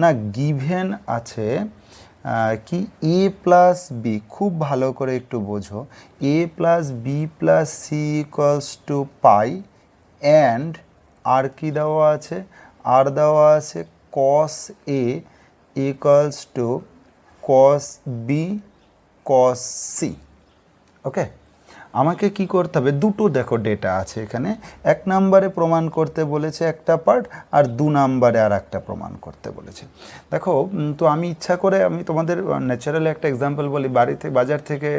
না গিভেন আছে কি এ প্লাস বি, খুব ভালো করে একটু বোঝো, A plus B plus C equals to pi and আর কি দেওয়া আছে, আর দেওয়া আছে cos A equals to cos B cos C. Okay, আমাকে কি করতে হবে, দুটো দেখো ডেটা আছে এখানে, এক নম্বরে প্রমাণ করতে বলেছে একটা পার্ট, আর 2 নম্বরে আর একটা প্রমাণ করতে বলেছে। দেখো তো আমি ইচ্ছা করে আমি তোমাদের ন্যাচারালি একটা এক্সাম্পল বলি, বাড়িতে বাজার থেকে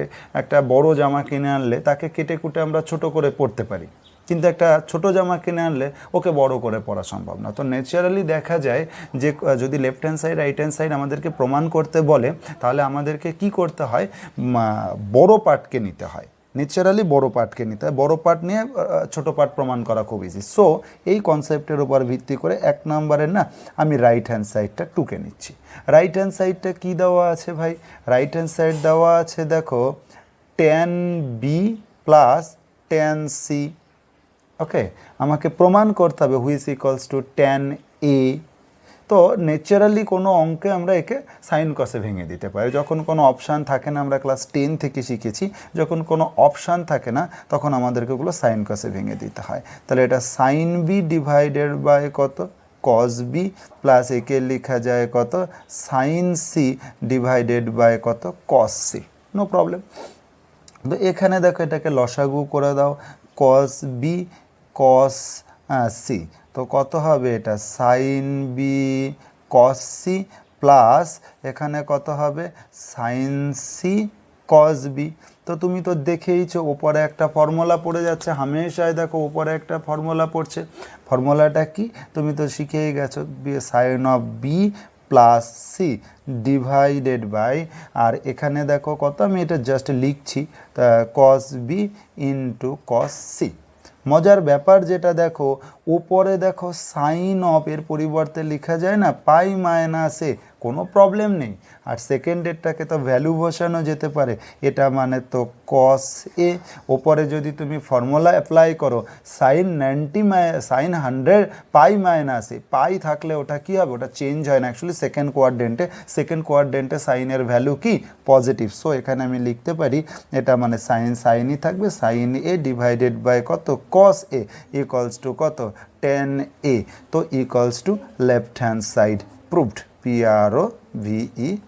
একটা বড় জামা কিনে আনলে তাকে কেটে কুটে আমরা ছোট করে পরতে পারি, কিন্তু একটা ছোট জামা কিনে আনলে ওকে বড় করে পরা সম্ভব না। তো ন্যাচারালি দেখা যায় যে যদি left hand side right hand side আমাদেরকে প্রমাণ করতে বলে, তাহলে আমাদেরকে কি করতে হয়, বড় পার্টকে নিতে হয়, ন্যাচারালি বড় পার্টকে নিতে হয়, বড় পার্ট নিয়ে ছোট পার্ট প্রমাণ করা খুব ইজি। সো এই কনসেপ্টের উপর ভিত্তি করে 1 নম্বরের না আমি রাইট হ্যান্ড সাইডটা টুকে নিচ্ছি। রাইট হ্যান্ড সাইডটা কী দেওয়া আছে ভাই, রাইট হ্যান্ড সাইড দেওয়া আছে দেখো tan B plus tan C. Okay, আমাকে প্রমাণ করতে হবে which equals to tan A. তো ন্যাচারালি কোনো অঙ্কে আমরা একে সাইন কসে ভেঙে দিতে পারি, যখন কোনো অপশান থাকে না, আমরা ক্লাস 10 থেকে শিখেছি, যখন কোনো অপশান থাকে না তখন আমাদেরকে ওগুলো সাইন কসে ভেঙে দিতে হয়। তাহলে এটা সাইন বি ডিভাইডেড বাই কত, কস বি, প্লাস একে লেখা যায় কত, সাইন সি ডিভাইডেড বাই কত, কস সি। No problem. তো এখানে দেখো এটাকে লসাগু করে দাও, কস বি কস সি, তো কত হবে এটা, sine B cos C plus এখানে কত হবে, সাইন সি কস বি। তো তুমি তো দেখেইছো ওপরে একটা ফর্মুলা পড়ে যাচ্ছে, হামেশাই দেখো ওপরে একটা ফর্মুলা পড়ছে, ফর্মুলাটা কি তুমি তো শিখেই গেছো, sine of B plus C divided by, আর এখানে দেখো কত, আমি এটা জাস্ট লিখছি, cos B into cos C. মজার ব্যাপার যেটা দেখো, উপরে দেখো সাইন অফ এর পরিবর্তে লেখা যায় না পাই মাইনাস এ, কোনো প্রবলেম নেই, আর সেকেন্ডেরটাকে তো ভ্যালু বসানো যেতে পারে, এটা মানে তো কস এ। ওপরে যদি তুমি ফর্মুলা অ্যাপ্লাই করো, সাইন 100 পাই মাইনাস এ, পাই থাকলে ওটা কি হবে, ওটা চেঞ্জ হয় না অ্যাকচুয়ালি সেকেন্ড কোয়াড্রেন্টে সাইনের ভ্যালু কি পজিটিভ। সো এখানে আমি লিখতে পারি এটা মানে সাইনই থাকবে, সাইন এ ডিভাইডেড বাই কত, কস এ ইকুয়ালস টু কত, tan এ। তো equals to left hand side proved, PROVED।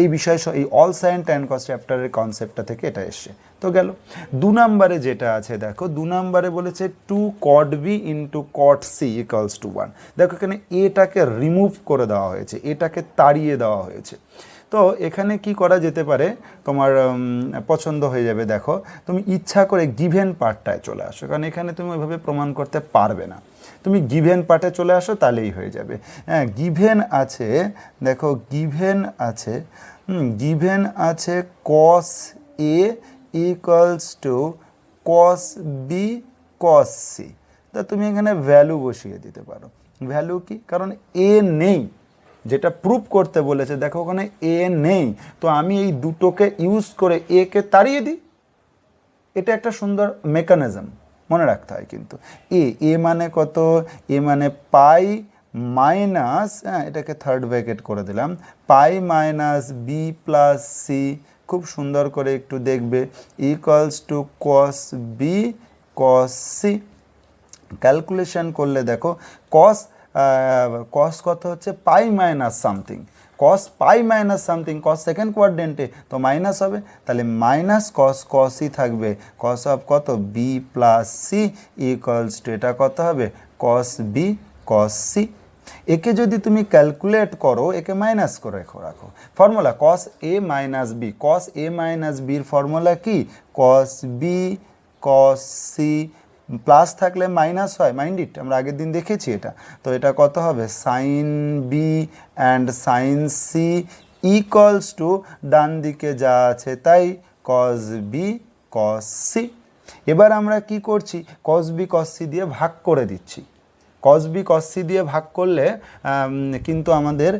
এই বিষয় এই অল সাইন ট্যান কস চ্যাপ্টারের কনসেপ্টটা থেকে এটা এসছে। তো গেল 2 নম্বরে যেটা আছে দেখো, 2 নম্বরে বলেছে 2 cot b into cot c equals to 1। দেখো এখানে এটাকে রিমুভ করে দেওয়া হয়েছে, এটাকে তাড়িয়ে দেওয়া হয়েছে। তো এখানে কি করা যেতে পারে, তোমার পছন্দ হয়ে যাবে। দেখো তুমি ইচ্ছা করে গিভেন পার্টটায় চলে আসো, কারণ এখানে তুমি ওইভাবে প্রমাণ করতে পারবে না, তুমি গিভেন পার্টে চলে আসো তাহলেই হয়ে যাবে। হ্যাঁ, গিভেন আছে, দেখো গিভেন আছে cos A equals to cos B cos C. তা তুমি এখানে ভ্যালু বসিয়ে দিতে পারো। ভ্যালু কি, কারণ এ নেই, যেটা প্রুভ করতে বলেছে দেখো ওখানে এ নেই, তো আমি এই দুটোকে ইউজ করে এ কে তাড়িয়ে দিই। এটা একটা সুন্দর মেকানিজম, মনে রাখতে হয় কিন্তু। এ মানে কত, এ মানে পাই মাইনাস, হ্যাঁ এটাকে থার্ড ব্র্যাকেট করে দিলাম, pi minus B plus C, খুব সুন্দর করে একটু দেখবে, equals to cos B cos C. Calculation করলে দেখো কস কত হচ্ছে, pi minus something, cos pi minus something, cos second কোয়াড্রেন্টে তো মাইনাস হবে, তাহলে মাইনাস কসই থাকবে, কস অফ কত B plus C equals to এটা কত হবে, কস বি কস সি। একে যদি তুমি ক্যালকুলেট করো, একে মাইনাস করে রাখো, formula cos A minus B, cos A minus বির ফর্মুলা কি, cos B cos C, plus থাকলে মাইনাস হয়, মাইন্ড ইট, আমরা আগের দিন দেখেছি এটা। তো এটা কত হবে, sine B and sine C equals to ডান দিকে যা আছে তাই কস বি কস সি। এবার আমরা কি করছি, কস বি কস সি দিয়ে ভাগ করে দিচ্ছি, কস বি কস সি দিয়ে ভাগ করলে কিন্তু আমাদের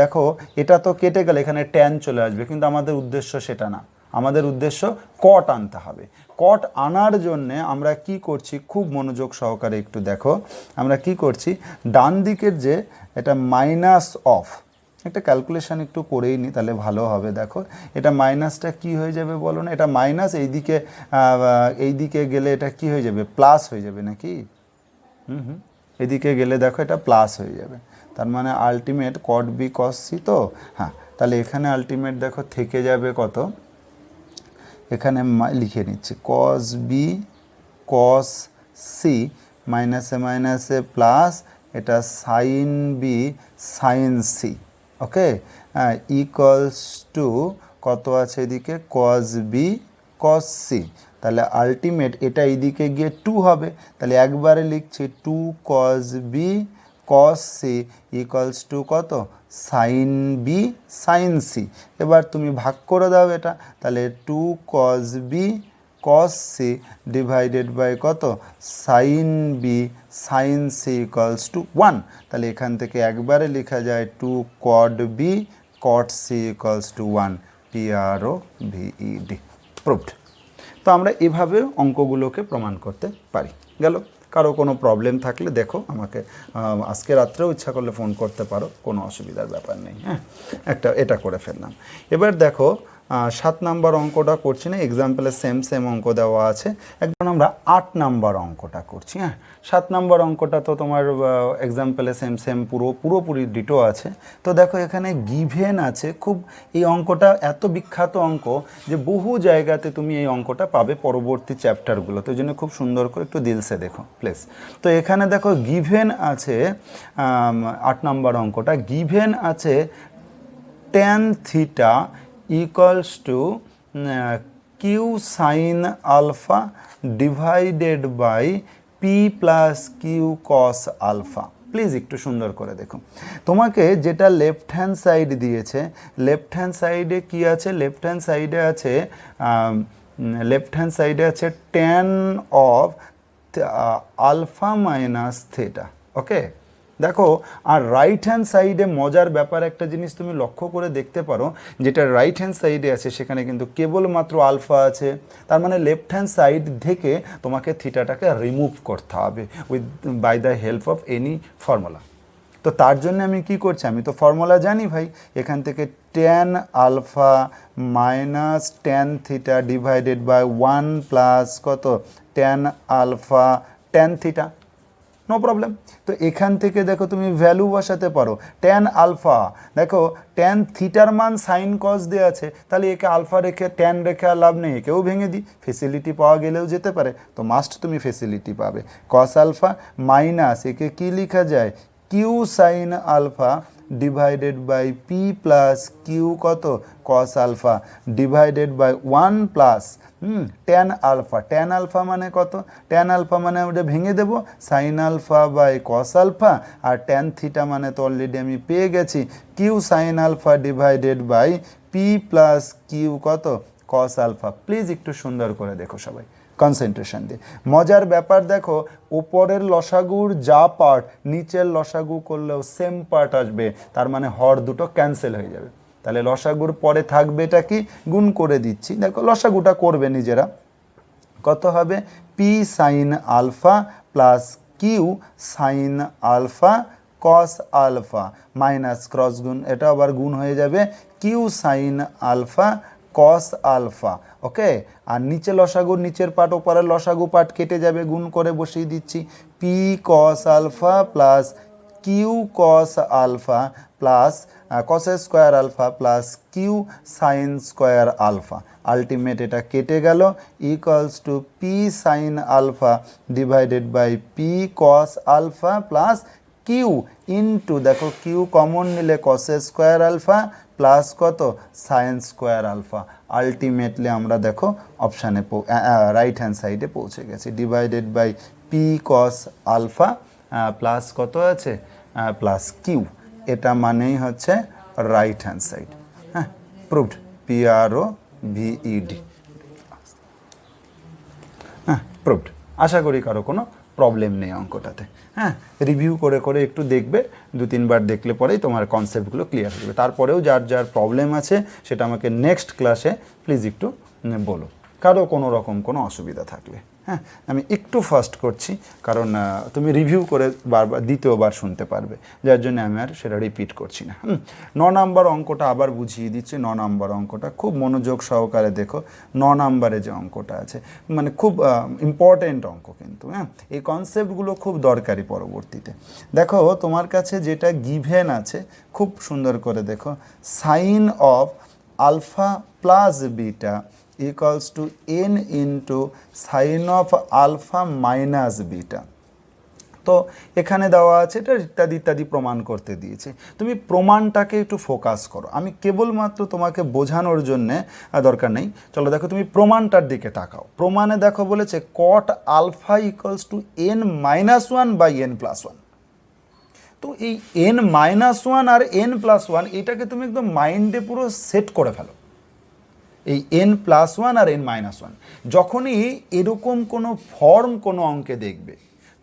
দেখো এটা তো কেটে গেলে এখানে ট্যান চলে আসবে, কিন্তু আমাদের উদ্দেশ্য সেটা না, আমাদের উদ্দেশ্য কট আনতে হবে। কট আনার জন্যে আমরা কি করছি, খুব মনোযোগ সহকারে একটু দেখো, আমরা কি করছি, ডান দিকের যে এটা মাইনাস অফ, একটা ক্যালকুলেশন একটু করেই নি তাহলে ভালো হবে। দেখো এটা মাইনাসটা কি হয়ে যাবে বলো না, এটা মাইনাস এইদিকে গেলে এটা কি হয়ে যাবে, প্লাস হয়ে যাবে নাকি? এদিকে গেলে দেখো এটা প্লাস হয়ে যাবে, তার মানে ultimate cot B cos C. তো হ্যাঁ, তাহলে এখানে আলটিমেট দেখো থেকে যাবে কত, এখানে লিখে নিচ্ছি কস বি কস সি মাইনাসে মাইনাসে প্লাস, এটা sine B sine C, okay, equals to কত আছে এদিকে কস বি কস সি। তাহলে আলটিমেট এটা এইদিকে গিয়ে 2 হবে, তাহলে একবারে লিখছি 2 cos B cos C equals to কত, সাইন বি সাইন সি। এবার তুমি ভাগ করে দাও এটা, তাহলে 2 cos B cos C divided by কত, sine B sine C equals to 1। তাহলে এখান থেকে একবারে লেখা যায় 2 কট B cot C equals to 1, PROVED, proved. তো আমরা এভাবে অঙ্কগুলোকে প্রমাণ করতে পারি। গেল, কারো কোনো প্রবলেম থাকলে দেখো আমাকে আজকে রাত্রেও ইচ্ছা করলে ফোন করতে পারো, কোনো অসুবিধার ব্যাপার নেই। হ্যাঁ, এটা করে ফেললাম। এবার দেখো 7 নাম্বার অঙ্কটা করছি না, এক্সাম্পলে সেম অঙ্ক দেওয়া আছে। একবার আমরা 8 নাম্বার অঙ্কটা করছি। হ্যাঁ, 7 নাম্বার অঙ্কটা তো তোমার এক্সাম্পলে সেম পুরোপুরি ডিটো আছে। তো দেখো এখানে গিভেন আছে, খুব এই অঙ্কটা এত বিখ্যাত অঙ্ক যে বহু জায়গাতে তুমি এই অঙ্কটা পাবে পরবর্তী চ্যাপ্টারগুলো, তো এই জন্য খুব সুন্দর করে একটু দিলসে দেখো প্লিজ। তো এখানে দেখো গিভেন আছে 8 নাম্বার অঙ্কটা, গিভেন আছে tan theta equals to q sin alpha divided by p plus q cos alpha। Please একটু সুন্দর করে দেখো, তোমাকে যেটা লেফট হ্যান্ড সাইড দিয়েছে, লেফট হ্যান্ড সাইডে কি আছে, লেফট হ্যান্ড সাইডে আছে tan of alpha minus theta, ওকে। দেখো আর রাইট হ্যান্ড সাইডে মজার ব্যাপার একটা জিনিস তুমি লক্ষ্য করে দেখতে পারো, যেটা রাইট হ্যান্ড সাইডে আছে সেখানে কিন্তু কেবলমাত্র আলফা আছে, তার মানে লেফট হ্যান্ড সাইড থেকে তোমাকে থিটাটাকে রিমুভ করতে হবে by the help of any formula. তো তার জন্য আমি কি করছি, আমি তো ফর্মুলা জানি ভাই, এখান থেকে tan alpha minus tan theta divided by 1 plus কত tan alpha tan theta, no problem. তো এখান থেকে দেখো তুমি ভ্যালু বসাতে পারো, tan আলফা, দেখো tan থিটার মান সাইন কস দেওয়া আছে, তাহলে একে আলফা রেখে tan রেখে আর লাভ নেই, একেও ভেঙে দিই, ফেসিলিটি পাওয়া গেলেও যেতে পারে, তো মাস্ট তুমি ফেসিলিটি পাবে। কস আলফা মাইনাস একে কি লেখা যায়, Q sine alpha divided by P plus Q কত cos alpha divided by 1 plus tan alpha মানে কত, tan আলফা মানে আমরা ভেঙে দেবো sine alpha by cos alpha, আর tan থিটা মানে তো অলরেডি আমি পেয়ে গেছি Q sine alpha divided by P plus Q কত কস আলফা। প্লিজ একটু সুন্দর করে দেখো সবাই, কনসেন্ট্রেশন দিয়ে। মজার ব্যাপার দেখো, উপরের লসাগুর যা পার্ট নিচের লসাগু করলেও সেম পার্ট আসবে, তার মানে হর দুটো ক্যান্সেল হয়ে যাবে। তাহলে লসাগুর পরে থাকবে এটা কি, গুণ করে দিচ্ছি, দেখো লসাগুটা করবে নিজেরা, কত হবে P sine alpha plus Q sine alpha cos alpha minus cross গুণ, এটা আবার গুণ হয়ে যাবে Q sine alpha cos alpha, okay. আর নিচে লসাগু নিচের পার্ট ওপরের লসাগু পার্ট কেটে যাবে, গুণ করে বসিয়ে দিচ্ছি P cos alpha plus Q cos alpha plus cos square alpha plus Q sine square alpha. Ultimate এটা কেটে গেল, equals to P sine alpha divided by P cos alpha plus Q into, দেখো কিউ কমন নিলে cos square alpha plus কত sine square alpha. Ultimately আমরা দেখো অপশানে right hand সাইডে পৌঁছে গেছি, divided by P cos alpha plus কত আছে প্লাস কিউ, এটা মানেই হচ্ছে রাইট হ্যান্ড সাইড। হ্যাঁ, প্রুভড, PROVED, হ্যাঁ প্রুভড। আশা করি কারো কোনো প্রবলেম নেই অঙ্কটাতে। হ্যাঁ, রিভিউ করে একটু দেখবে, 2-3 বার দেখলে পরেই তোমার কনসেপ্টগুলো ক্লিয়ার হয়ে যাবে। তারপরেও যার প্রবলেম আছে সেটা আমাকে নেক্সট ক্লাসে প্লিজ একটু বলো, কারো কোনো রকম কোনো অসুবিধা থাকলে। হ্যাঁ। হ্যাঁ, আমি একটু ফাস্ট করছি কারণ তুমি রিভিউ করে বারবার দ্বিতীয়বার শুনতে পারবে, যার জন্য আমি আর সেটা রিপিট করছি না। 9 নাম্বার অঙ্কটা আবার বুঝিয়ে দিচ্ছি। 9 নাম্বার অঙ্কটা খুব মনোযোগ সহকারে দেখো। 9 নাম্বারে যে অঙ্কটা আছে মানে খুব ইম্পর্টেন্ট অঙ্ক কিন্তু, হ্যাঁ, এই কনসেপ্টগুলো খুব দরকারি পরবর্তীতে। দেখো তোমার কাছে যেটা গিভেন আছে খুব সুন্দর করে দেখো, sine of alpha plus beta equals to n into sine of alpha minus beta. তো এখানে দেওয়া আছে এটা ইত্যাদি ইত্যাদি প্রমাণ করতে দিয়েছে। তুমি প্রমাণটাকে একটু ফোকাস করো, আমি কেবলমাত্র তোমাকে বোঝানোর জন্যে দরকার নেই। চলো দেখো তুমি প্রমাণটার দিকে তাকাও। প্রমাণে দেখো বলেছে cot alpha equals to n minus one by n plus one. তো এই n মাইনাস ওয়ান আর n প্লাস ওয়ান এটাকে তুমি একদম মাইন্ডে পুরো সেট করে ফেলো। এই n প্লাস ওয়ান আর n মাইনাস ওয়ান যখনই এরকম কোনো ফর্ম কোনো অঙ্কে দেখবে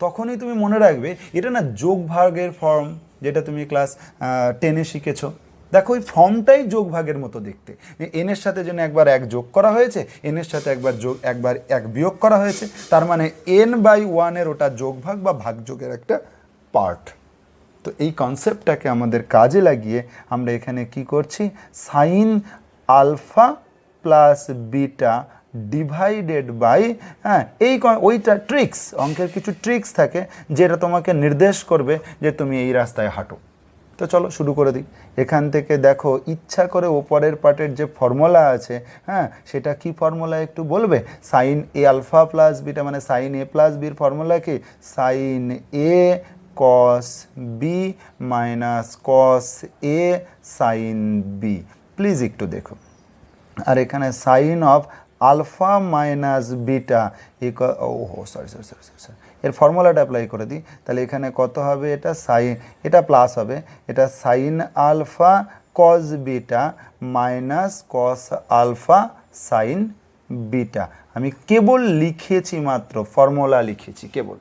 তখনই তুমি মনে রাখবে এটা না যোগ ভাগের ফর্ম, যেটা তুমি ক্লাস 10-এ শিখেছো। দেখো ওই ফর্মটাই যোগ ভাগের মতো দেখতে, n এর সাথে যেন একবার 1 যোগ করা হয়েছে, n এর সাথে একবার 1 বিয়োগ করা হয়েছে, তার মানে n/1 এর ওটা যোগ ভাগ বা ভাগযোগের একটা পার্ট। তো এই কনসেপ্টটাকে আমাদের কাজে লাগিয়ে আমরা এখানে কি করছি, sine alpha plus beta divided by, হ্যাঁ, ওইটা ট্রিক্স, অঙ্কের কিছু ট্রিক্স থাকে যেটা তোমাকে নির্দেশ করবে যে তুমি এই রাস্তায় হাঁটো। তো চলো শুরু করে দিই। এখান থেকে দেখো ইচ্ছা করে ওপরের পার্টের যে ফর্মুলা আছে, হ্যাঁ, সেটা কি ফর্মুলা একটু বলবে? Sine A alpha plus beta মানে সাইন এ প্লাস বির ফর্মুলা কি? Sine A cos B minus cos A sine B. Please একটু দেখো। আর এখানে sine of alpha minus beta equal, sorry, এর ফর্মুলাটা অ্যাপ্লাই করে দিই। তাহলে এখানে কত হবে? এটা সাইন, এটা প্লাস হবে, এটা sine alpha cos beta minus cos alpha sine beta. আমি কেবল লিখেছি, মাত্র ফর্মুলা লিখেছি কেবল।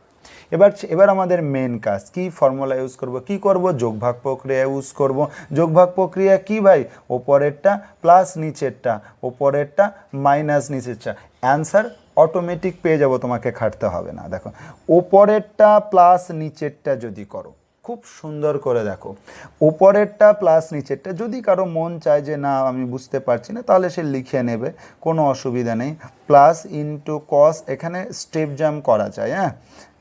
এবার আমাদের মেন কাজ কি? ফর্মুলা ইউজ করব। কি করব? যোগভাগ প্রক্রিয়া ইউজ করব। যোগভাগ প্রক্রিয়া কি ভাই? ওপরেরটা প্লাস নিচেরটা, ওপরেরটা মাইনাস নিচেরটা, অ্যান্সার অটোমেটিক পেয়ে যাব, তোমাকে খাটতে হবে না। দেখো ওপরেরটা প্লাস নিচেরটা যদি করো, খুব সুন্দর করে দেখো, ওপরেরটা প্লাস নিচেরটা, যদি কারো মন চায় যে না আমি বুঝতে পারছি না তাহলে সে লিখে নেবে, কোনো অসুবিধা নেই। প্লাস ইন্টু কস, এখানে স্টেপ জাম্প করা যায়, হ্যাঁ,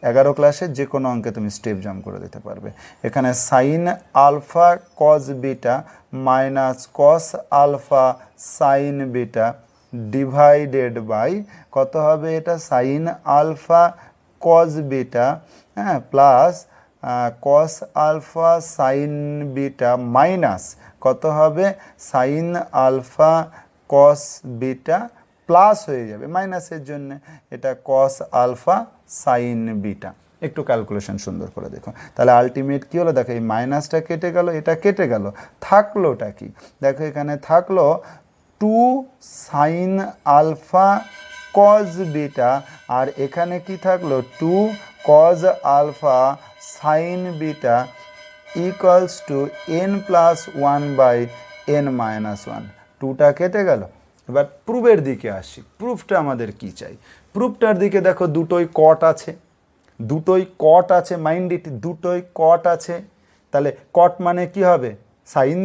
11 ক্লাসে যে কোনো অঙ্কে তুমি স্টেপ জাম্প করে দিতে পারবে। এখানে sine alpha cos beta minus cos alpha sine beta divided by কত হবে? এটা সাইন আলফা কস বিটা, হ্যাঁ, plus cos alpha sine beta minus কত হবে? Sine alpha cos beta plus হয়ে যাবে মাইনাসের জন্য, এটা কস আলফা সাইন বিটা। একটু ক্যালকুলেশন সুন্দর করে দেখো। তাহলে আলটিমেট কী হলো? দেখো এই মাইনাসটা কেটে গেল, এটা কেটে গেল, থাকলোটা কি? দেখো এখানে থাকলো 2 সাইন আলফা কজ বিটা, আর এখানে কি থাকলো? 2 cos alpha sine beta equals to n plus 1 by n minus 1। 2টা কেটে গেল। এবার প্রুফের দিকে আসি। প্রুফটা আমাদের কি চাই? প্রুফটার দিকে দেখো দুটোই কট আছে, দুটোই কট আছে, মাইন্ড ইট, দুটোই কট আছে। তাহলে কট মানে কি হবে? সাইন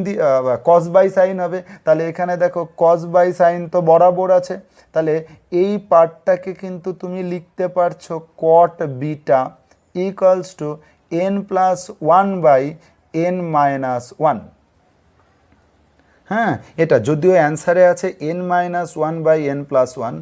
কস বাই সাইন হবে। তাহলে এখানে দেখো কস বাই সাইন তো বরাবর আছে, তাহলে এই পার্টটাকে কিন্তু তুমি লিখতে পারছো cot beta equals to n plus 1 by n minus 1। হ্যাঁ, এটা যদিও অ্যান্সারে আছে n-1 বাই n প্লাস 1,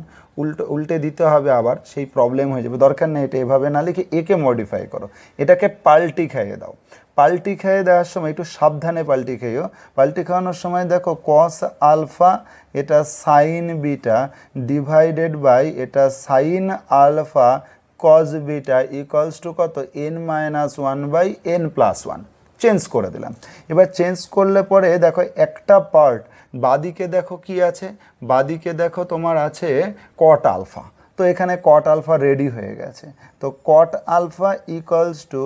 উল্টে দিতে হবে, আবার সেই প্রবলেম হয়ে যাবে। দরকার নেই, এটা এভাবে না লিখে একে মডিফাই করো, এটাকে পাল্টি খাইয়ে দাও। পাল্টি খাইয়ে দেওয়ার সময় একটু সাবধানে পাল্টি খাইও। পাল্টি খাওয়ানোর সময় দেখো কস আলফা, এটা সাইন বিটা ডিভাইডেড বাই এটা sine alpha cos beta equals to কত? n-1 by n plus 1। Change করে দিলাম। এবার চেঞ্জ করলে পরে দেখো একটা পার্ট বাদিকে দেখো কি আছে? বাদিকে দেখো তোমার আছে কট আলফা। তো এখানে কট আলফা রেডি হয়ে গেছে। তো cot alpha equals to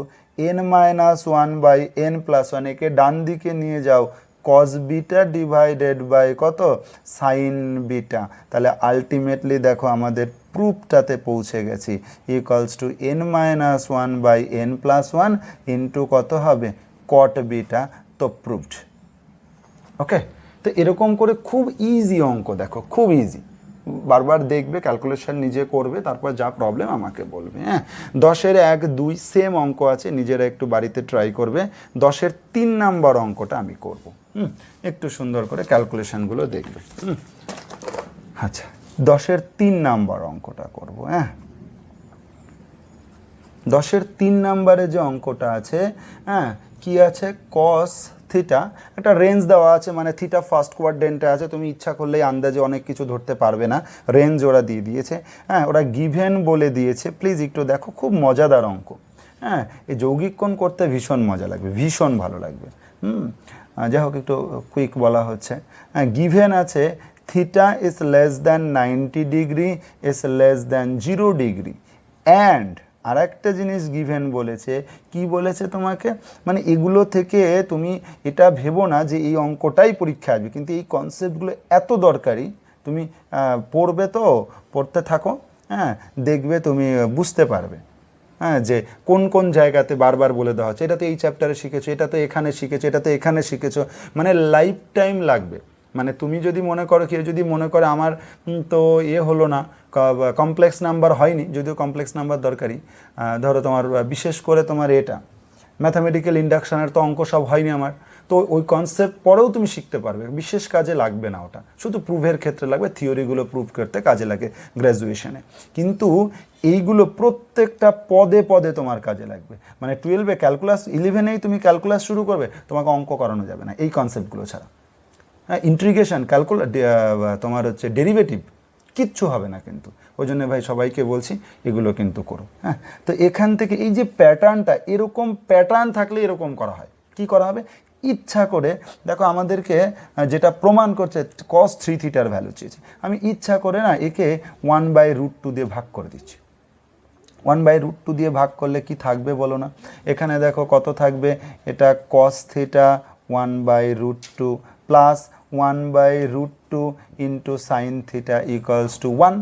n-1 by n plus 1, একে ডান দিকে নিয়ে যাও কস বিটা ডিভাইডেড বাই কত সাইন বিটা। তাহলে আলটিমেটলি দেখো আমাদের প্রুফটাতে পৌঁছে গেছি, ইকুয়ালস টু n-1/n+1 ইন্টু কত হবে কট বিটা, তো প্রুফড। ওকে, তো এরকম করে খুব ইজি অঙ্ক, দেখো খুব ইজি, বারবার দেখবে, ক্যালকুলেশন নিজে করবে, তারপর যা প্রবলেম আমাকে বলবে। হ্যাঁ, 10-এর 1, 2 সেম অঙ্ক আছে, নিজেরা একটু বাড়িতে ট্রাই করবে। 10-এর 3 নাম্বার অঙ্কটা আমি করব, একটু সুন্দর করে ক্যালকুলেশনগুলো দেখবে। আচ্ছা, 10-এর 3 নাম্বার অঙ্কটা করব। হ্যাঁ, 10-এর 3 নাম্বারে যে অঙ্কটা আছে, হ্যাঁ কি আছে, কস থিটা, একটা রেঞ্জ দেওয়া আছে, মানে থিটা ফার্স্ট কোয়াড্রেন্টে আছে, তুমি ইচ্ছা করলেই আন্দাজে অনেক কিছু ধরতে পারবে না, রেঞ্জ ওরা দিয়ে দিয়েছে। হ্যাঁ, ওরা গিভেন বলে দিয়েছে, প্লিজ একটু দেখো, খুব মজাদার অঙ্ক। হ্যাঁ, এই যৌগিক কোণ করতে ভীষণ মজা লাগবে, ভীষণ ভালো লাগবে। যাই হোক, একটু কুইক বলা হচ্ছে। হ্যাঁ, গিভেন আছে theta is less than 90 degree is less than 0 degree, and আর একটা জিনিস গিভেন বলেছে, কি বলেছে তোমাকে, মানে এগুলো থেকে তুমি এটা ভেবো না যে এই অঙ্কটাই পরীক্ষা আসবে, কিন্তু এই কনসেপ্টগুলো এত দরকারি, তুমি পড়বে, তো পড়তে থাকো, হ্যাঁ দেখবে তুমি বুঝতে পারবে। হ্যাঁ, যে কোন কোন জায়গাতে বারবার বলে দেওয়া হচ্ছে, এটা তো এই চ্যাপ্টারে শিখেছো, এটা তো এখানে শিখেছো, এটা তো এখানে শিখেছো, মানে লাইফ টাইম লাগবে। মানে তুমি যদি মনে করো, কেউ যদি মনে করে আমার তো হলো না, কমপ্লেক্স নাম্বার হয়নি, যদিও কমপ্লেক্স নাম্বার দরকারি, ধরো তোমার বিশেষ করে তোমার এটা ম্যাথামেটিক্যাল ইন্ডাকশানের তো অঙ্ক সব হয়নি আমার, তো ওই কনসেপ্ট পরেও তুমি শিখতে পারবে, বিশেষ কাজে লাগবে না, ওটা শুধু প্রুভের ক্ষেত্রে লাগবে, থিওরিগুলো প্রুভ করতে কাজে লাগে গ্র্যাজুয়েশনে, কিন্তু এইগুলো প্রত্যেকটা পদে পদে তোমার কাজে লাগবে। মানে 12-এ ক্যালকুলাস, 11-এই তুমি ক্যালকুলাস শুরু করবে, তোমাকে অঙ্ক করানো যাবে না এই কনসেপ্টগুলো ছাড়া। হ্যাঁ, ইন্টিগ্রেশন, তোমার হচ্ছে ডেরিভেটিভ, কিচ্ছু হবে না কিন্তু। ওই জন্য ভাই সবাইকে বলছি এগুলো কিন্তু করো। হ্যাঁ, তো এখান থেকে এই যে প্যাটার্নটা, এরকম প্যাটার্ন থাকলে এরকম করা হয়। কি করা হবে, ইচ্ছা করে দেখো, আমাদেরকে যেটা প্রমাণ করছে cos 3 থিটার ভ্যালু চেয়েছে, আমি ইচ্ছা করে না একে 1/√2 দিয়ে ভাগ করে দিচ্ছি। 1/√2 দিয়ে ভাগ করলে কি থাকবে বলো না, এখানে দেখো কত থাকবে, এটা cos theta 1/√2 plus 1/√2 into sine theta equals to 1,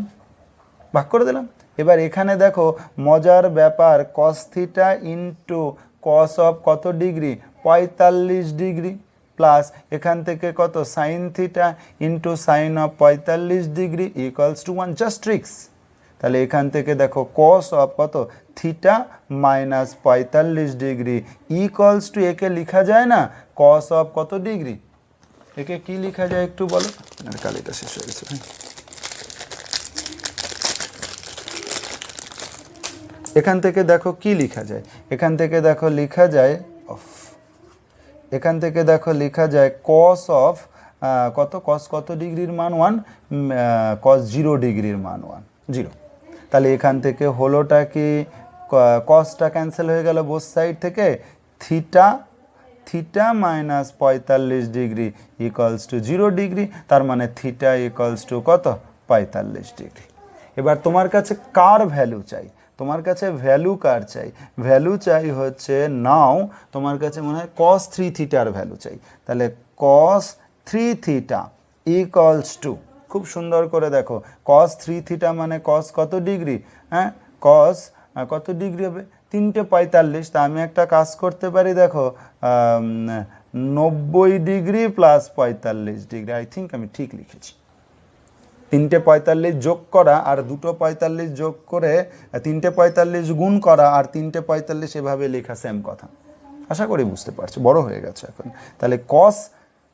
ভাগ করে দিলাম। এবার এখানে দেখো মজার ব্যাপার, cos theta into cos of কত ডিগ্রি 45 ডিগ্রি, প্লাস এখান থেকে কত sine theta into sine of 45 degree equals to 1, just tricks. তাহলে এখান থেকে দেখো cos অফ কত theta minus 45 degree equals to, একে লেখা যায় না cos অফ কত ডিগ্রি, একে কি লেখা যায় একটু বলো, কালিটা শেষ হয়ে গেছে। এখান থেকে দেখো কি লেখা যায়, এখান থেকে দেখো লেখা যায় cos অফ কত, cos কত ডিগ্রির মান 1, cos 0 ডিগ্রির মান 1, 0। তাহলে এখান থেকে হলোটা কি, cosটা ক্যান্সেল হয়ে গেল বোথ সাইড থেকে, theta minus 45 degree equals to 0 degree, তার মানে থিটা ইকুয়ালস টু কত 45 ডিগ্রি। এবার তোমার কাছে কার ভ্যালু চাই, তোমার কাছে ভ্যালু কার চাই, ভ্যালু চাই হচ্ছে নাও তোমার কাছে মনে হয় cos 3 থিটার ভ্যালু চাই। তাহলে cos 3 থিটা ইকুয়ালস টু, খুব সুন্দর করে দেখো, cos 3 থিটা মানে cos কত ডিগ্রি, হ্যাঁ cos কত ডিগ্রি হবে 345, তা আমি একটা কাজ করতে পারি, দেখো 90 degree plus 45 degree, I think আমি ঠিক লিখেছি। 345 যোগ করা আর 245 যোগ করে 345 গুণ করা আর 345 এভাবে লেখা, সেম কথা, আশা করি বুঝতে পারছো, বড় হয়ে গেছে এখন। তাহলে cos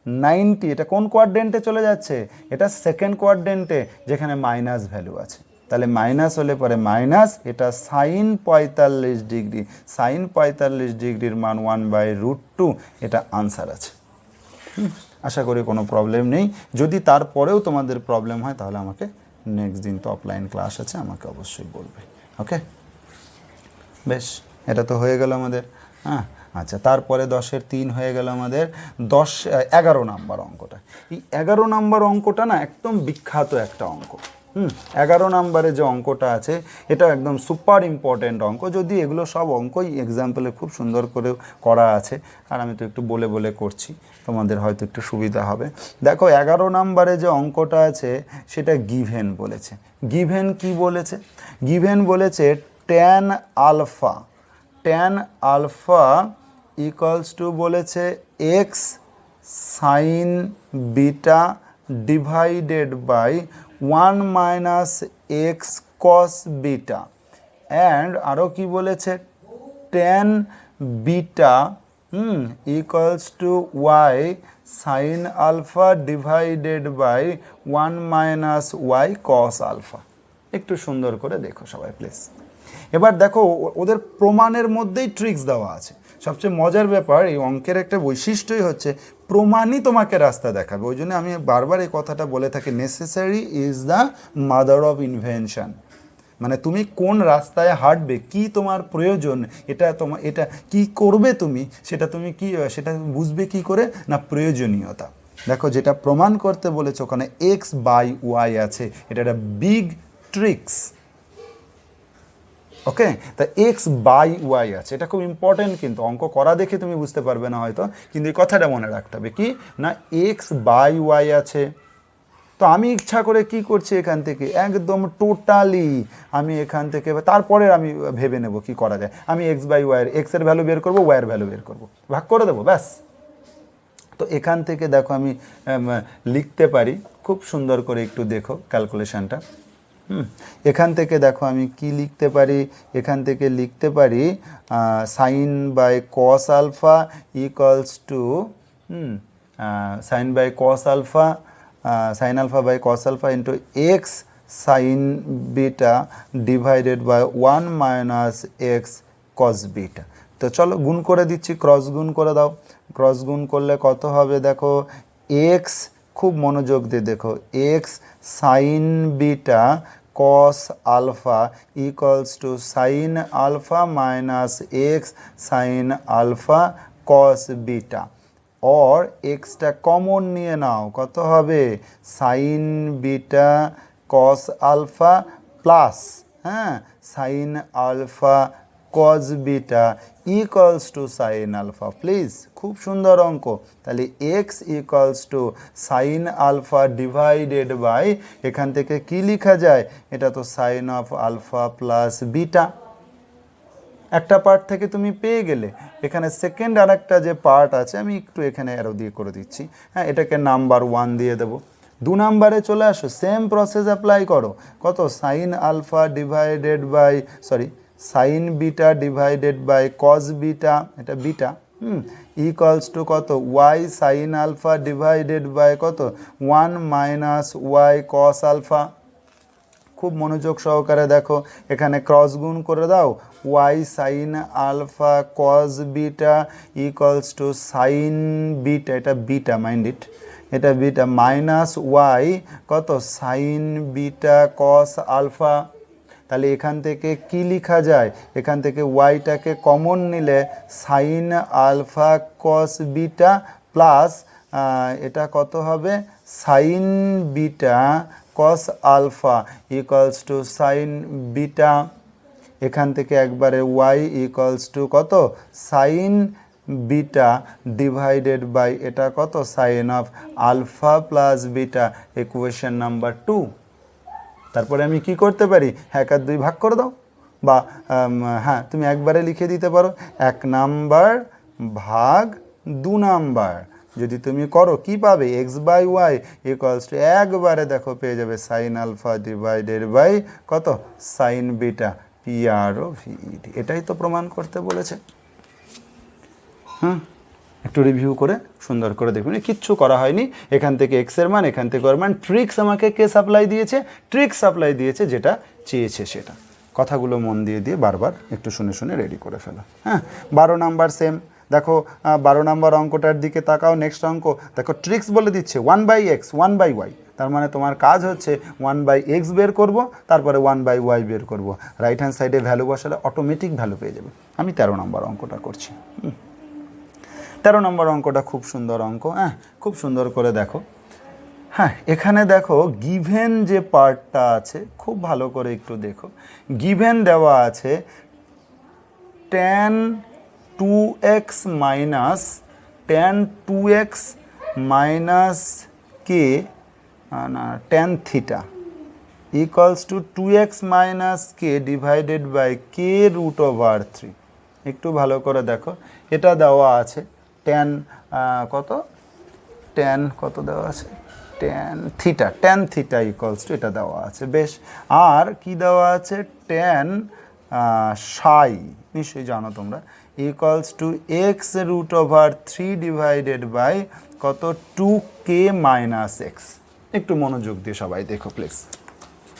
90 এটা কোন কোয়াড্রেন্টে চলে যাচ্ছে, এটা সেকেন্ড কোয়াড্রেন্টে, যেখানে মাইনাস ভ্যালু আছে। তাহলে মাইনাস হলে পরে মাইনাস, এটা সাইন 45 ডিগ্রি, সাইন 45 ডিগ্রির মান 1/√2, এটা আনসার আছে। আশা করি কোনো প্রবলেম নেই, যদি তারপরেও তোমাদের প্রবলেম হয় তাহলে আমাকে নেক্সট দিন তো অফলাইন ক্লাস আছে, আমাকে অবশ্যই বলবে। ওকে, বেশ, এটা তো হয়ে গেল আমাদের। হ্যাঁ, আচ্ছা, তারপরে 10-এর 3 হয়ে গেল আমাদের। 11 নাম্বার অঙ্কটা, এই 11 নাম্বার অঙ্কটা না একদম বিখ্যাত একটা অঙ্ক। 11 নম্বরে যে অঙ্কটা আছে এটা একদম সুপার ইম্পর্ট্যান্ট অঙ্ক, যদি এগুলো সব অঙ্কই এক্সাম্পলে খুব সুন্দর করে করা আছে, আর আমি তো একটু বলে বলে করছি, তোমাদের হয়তো একটু সুবিধা হবে। দেখো 11 নম্বরে যে অঙ্কটা আছে সেটা গিভেন বলেছে। গিভেন কি বলেছে? গিভেন বলেছে ট্যান আলফা ইকুয়ালস টু বলেছে x sine beta divided by 1 minus x cos beta, and আরও কি বলেছে tan beta equals to y sine alpha divided by 1 minus y cos alpha. একটু সুন্দর করে দেখো সবাই প্লিজ। এবার দেখো ওদের প্রমাণের মধ্যেই ট্রিক্স দেওয়া আছে। সবচেয়ে মজার ব্যাপার এই অঙ্কের একটা বৈশিষ্ট্যই হচ্ছে প্রমাণই তোমাকে রাস্তা দেখাবে। ওই জন্য আমি বারবার এই কথাটা বলে থাকি, necessary is the mother of invention. মানে তুমি কোন রাস্তায় হাঁটবে, কি তোমার প্রয়োজন, এটা কি করবে তুমি, সেটা বুঝবে কি করে না প্রয়োজনীয়তা। দেখো যেটা প্রমাণ করতে বলেছে ওখানে এক্স বাই ওয়াই আছে, এটা একটা বিগ ট্রিক্স। ওকে, তা এক্স বাই ওয়াই আছে, এটা খুব ইম্পর্টেন্ট, কিন্তু অঙ্ক করা দেখে তুমি বুঝতে পারবে না হয়তো, কিন্তু এই কথাটা মনে রাখতে হবে কি না এক্স বাই ওয়াই আছে। তো আমি ইচ্ছা করে কি করছি এখান থেকে একদম টোটালি আমি এখান থেকে, তারপরে আমি ভেবে নেব কি করা যায়। আমি এক্স বাই ওয়াইয়ের এক্সের ভ্যালু বের করবো, ওয়াইয়ের ভ্যালু বের করবো, ভাগ করে দেবো, ব্যাস। তো এখান থেকে দেখো আমি লিখতে পারি খুব সুন্দর করে, একটু দেখো ক্যালকুলেশনটা। এখান থেকে দেখো আমি কি লিখতে পারি, এখান থেকে লিখতে পারি sine by cos alpha equals to sine by cos alpha sine alpha by cos alpha into x sine beta divided by 1 minus x cos beta. তো চলো গুণ করে দিচ্ছি, ক্রস গুণ করে দাও। ক্রস গুণ করলে কত হবে দেখো, এক্স, খুব মনোযোগ দিয়ে দেখো, x sine beta cos alpha equals to sin alpha minus x sin alpha cos beta, और x টা কমন নিয়ে নাও, কত হবে sin beta cos alpha plus sin alpha cos beta equals to sin alpha। Please খুব সুন্দর অঙ্ক। তাহলে x equals to sin alpha divided by, এখান থেকে কি লেখা যায়, এটা তো sin of alpha plus beta. একটা পার্ট থেকে তুমি পেয়ে গেলে, এখানে সেকেন্ড আর একটা যে পার্ট আছে আমি একটু এখানে অ্যারো দিয়ে করে দিচ্ছি, এটাকে নাম্বার 1 দিয়ে দেবো। 2 নম্বরে চলে আসো, সেম প্রসেস অ্যাপ্লাই করো, কত sin alpha divided by sine beta divided by cos beta, এটা বিটা ইকুয়ালস টু কত y sine alpha divided by কত 1 মাইনাস ওয়াই কস আলফা। খুব মনোযোগ সহকারে দেখো, এখানে ক্রস গুণ করে দাও, y sine alpha cos beta equals to sine beta, এটা বিটা মাইন্ড ইট, এটা বিটা মাইনাস ওয়াই কত সাইন বিটা কস আলফা। তাহলে এখান থেকে কি লেখা যায়, এখান থেকে ওয়াইটাকে কমন নিলে sine alpha cos beta plus এটা কত হবে sine beta cos alpha equals to sine beta. এখান থেকে একবারে ওয়াই ইকুয়ালস টু কত সাইন বিটা ডিভাইডেড বাই এটা কত sine of alpha plus beta, equation number 2। তারপরে আমি কি করতে পারি, 1 আর 2 ভাগ করে দাও, বা তুমি একবারে লিখে দিতে পারো 1 নাম্বার ভাগ 2 নাম্বার। যদি তুমি করো কি পাবে, x by y equals to একবারে দেখো পেয়ে যাবে সাইন আলফা ডিভাইডেড বাই কত সাইন বিটা PRO VET। এটাই তো প্রমাণ করতে বলেছে। একটু রিভিউ করে সুন্দর করে দেখুন, কিচ্ছু করা হয়নি। এখান থেকে এক্সের মান, এখান থেকে ওর মান, ট্রিক্স আমাকে কে সাপ্লাই দিয়েছে, ট্রিক্স সাপ্লাই দিয়েছে যেটা চেয়েছে সেটা। কথাগুলো মন দিয়ে বারবার একটু শুনে শুনে রেডি করে ফেলো। 12 নাম্বার সেম দেখো, 12 নাম্বার অঙ্কটার দিকে তাকাও। নেক্সট অঙ্ক দেখো, ট্রিক্স বলে দিচ্ছে 1/x 1/y, তার মানে তোমার কাজ হচ্ছে 1/x বের করব, তারপরে 1/y বের করব। রাইট হ্যান্ড সাইডে ভ্যালু বসালে অটোমেটিক ভ্যালু পেয়ে যাবে। আমি 13 নম্বর অঙ্কটা করছি। 13 নম্বর অঙ্কটা খুব সুন্দর অঙ্ক, খুব সুন্দর করে দেখো। হ্যাঁ, এখানে দেখো গিভেন যে পার্টটা আছে খুব ভালো করে একটু দেখো। গিভেন দেওয়া আছে tan 2x minus tan 2x minus K না tan theta equals to 2x minus K divided by K root over 3। একটু ভালো করে দেখো, এটা দেওয়া আছে tan কত, tan কত দেওয়া আছে, tan থিটা ইকুয়ালস টু এটা দেওয়া আছে। বেশ, আর কি দেওয়া আছে, tan সাই নিশ্চয়ই জানো তোমরা, equals to x root over 3 divided by কত 2k মাইনাস এক্স। একটু মনোযোগ দিয়ে সবাই দেখো প্লিজ,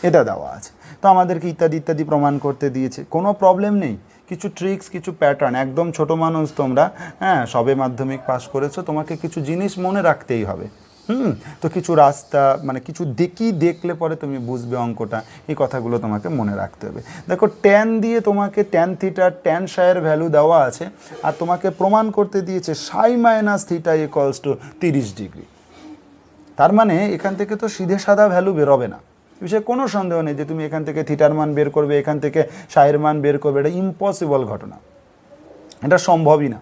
এটা দেওয়া আছে। তো আমাদেরকে ইত্যাদি ইত্যাদি প্রমাণ করতে দিয়েছে, কোনো প্রবলেম নেই। কিছু ট্রিক্স, কিছু প্যাটার্ন, একদম ছোট মানুষ তোমরা, হ্যাঁ সবে মাধ্যমিক পাস করেছো, তোমাকে কিছু জিনিস মনে রাখতেই হবে। তো কিছু রাস্তা মানে কিছু দেখলে পরে তুমি বুঝবে অঙ্কটা, এই কথাগুলো তোমাকে মনে রাখতে হবে। দেখো ট্যান দিয়ে তোমাকে ট্যান থিটা ট্যান সাইয়ের ভ্যালু দেওয়া আছে, আর তোমাকে প্রমাণ করতে দিয়েছে সাই minus theta equals two 30 degree. তার মানে এখান থেকে তো সিধে সাদা ভ্যালু বেরোবে না, বিষয়ে কোনো সন্দেহ নেই যে তুমি এখান থেকে থিটার মান বের করবে, এখান থেকে সাইয়ের মান বের করবে, এটা ইম্পসিবল ঘটনা, এটা সম্ভবই না।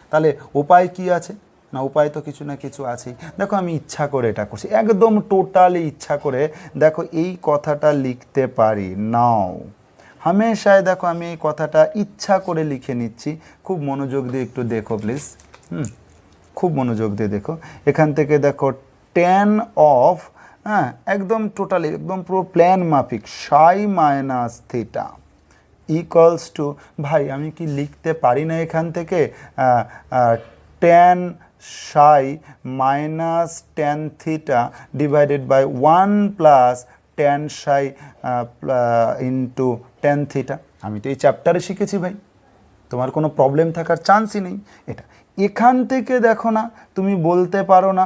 তাহলে উপায় কি আছে না, উপায় তো কিছু না কিছু আছেই। দেখো আমি ইচ্ছা করে এটা করছি, একদম টোটালি ইচ্ছা করে। দেখো এই কথাটা লিখতে পারি নাও, হামেশায় দেখো আমি এই কথাটা ইচ্ছা করে লিখে নিচ্ছি। খুব মনোযোগ দিয়ে একটু দেখো প্লিজ, খুব মনোযোগ দিয়ে দেখো। এখান থেকে দেখো tan অফ, হ্যাঁ একদম টোটালি একদম পুরো প্ল্যান মাফিক সাই মাইনাস থিটা ইকুয়ালস টু, ভাই আমি কি লিখতে পারি না এখান থেকে tan psi minus tan theta divided by 1 plus tan psi into tan theta. আমি তো এই চ্যাপ্টারে শিখেছি ভাই, তোমার কোনো প্রবলেম থাকার চান্সই নেই। এটা এখান থেকে দেখো না, তুমি বলতে পারো না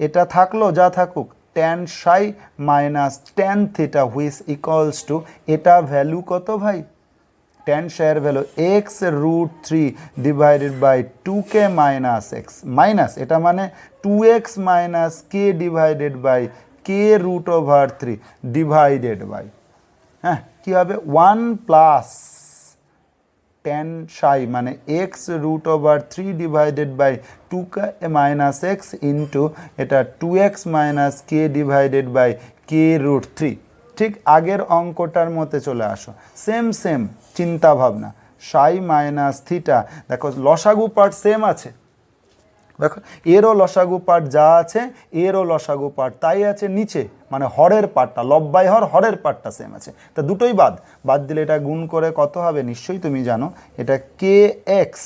এটা থাকলো যা থাকুক tan psi minus tan theta which equals to, এটা ভ্যালু কত ভাই, tan সাইয়ের value x root 3 divided by 2k minus x, minus এটা মানে 2x minus K divided by K root over 3 divided by, হ্যাঁ কী হবে 1 প্লাস tan সাই মানে x root over 3 divided by 2k minus x into এটা 2x minus K divided by K root 3। ঠিক আগের অঙ্কটার মধ্যে চলে আসো, সেম সেম চিন্তা ভাবনা, সাই মাইনাস থিটা। দেখো লসাগু পার্ট সেম আছে, দেখো এরও লসাগু পার্ট যা আছে এরও লসাগু পার্ট তাই আছে নিচে, মানে হরের পার্টটা লব বাই হরের পার্টটা সেম আছে। তা দুটোই বাদ দিলে এটা গুণ করে কত হবে নিশ্চয়ই তুমি জানো, এটা কে এক্স